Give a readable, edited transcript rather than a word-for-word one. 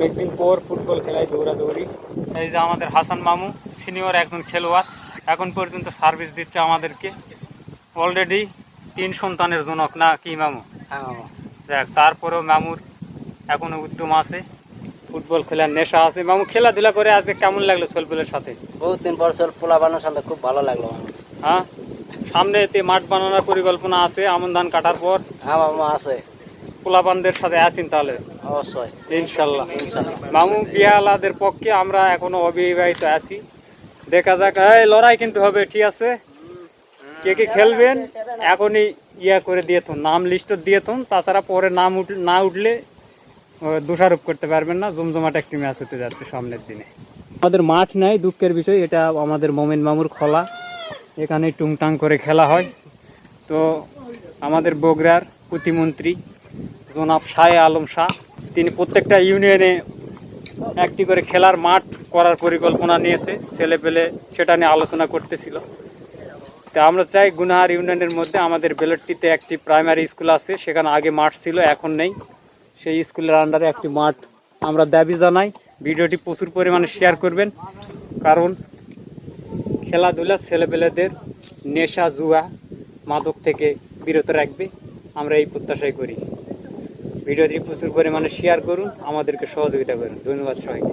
অনেকদিন পর ফুটবল খেলায় দৌড়াদৌড়ি। এই যে আমাদের হাসান মামু সিনিয়র একজন খেলোয়াড়, এখন পর্যন্ত সার্ভিস দিচ্ছে আমাদেরকে। অলরেডি 3 সন্তানের জনক না কি মামু? হ্যাঁ মামা। দেখ, তারপরেও মামুর এখনো উদ্যম আছে, ফুটবল খেলার নেশা আছে। মামু খেলাধুলা করে আজকে কেমন লাগলো ছেলেপেলের সাথে? বহুত দিন পর পোলা বানানোর সাথে খুব ভালো লাগলো মামা। হ্যাঁ, সামনে এতে মাঠ বানানোর পরিকল্পনা আছে আমন ধান কাটার পর। হ্যাঁ মামা আছে, পোলাপানদের সাথে আছেন তাহলে অবশ্যই ইনশাল্লাহ। ইনশাল্লাহ। মামু বিয়ালাদের পক্ষে, আমরা এখনো অবিবাহিত আছি। দেখা যাক, এই লড়াই কিন্তু হবে, ঠিক আছে? কে কে খেলবেন এখনই ইয়া করে দিয়েতুন, নাম লিস্ট দিয়েতুন, তাছাড়া পরে নাম না উঠলে দোষারোপ করতে পারবেন না। জমজমাট একটি ম্যাচ হতে যাচ্ছে সামনের দিনে। আমাদের মাঠ নাই, দুঃখের বিষয়। এটা আমাদের মোমেন মামুর খোলা, এখানে টুংটাং করে খেলা হয়। তো আমাদের বগুড়ার প্রতিমন্ত্রী জনাব শাহ আলম শাহ, তিনি প্রত্যেকটা ইউনিয়নে একটি করে খেলার মাঠ করার পরিকল্পনা নিয়েছে। ছেলে পেলে সেটা নিয়ে আলোচনা করতেছিল। তা আমরা চাই গুনাহার ইউনিয়নের মধ্যে আমাদের বেলটটিতে একটি প্রাইমারি স্কুল আছে, সেখানে আগে মাঠ ছিল, এখন নেই। সেই স্কুলের আন্ডারে একটি মাঠ আমরা দাবি জানাই। ভিডিওটি প্রচুর পরিমাণে শেয়ার করবেন, কারণ খেলাধুলা ছেলেপেলেদের নেশা জুয়া মাদক থেকে বিরত রাখবে, আমরা এই প্রত্যাশাই করি। ভিডিওটি প্রচুর পরিমাণে শেয়ার করুন, আমাদেরকে সহযোগিতা করুন। ধন্যবাদ সবাইকে।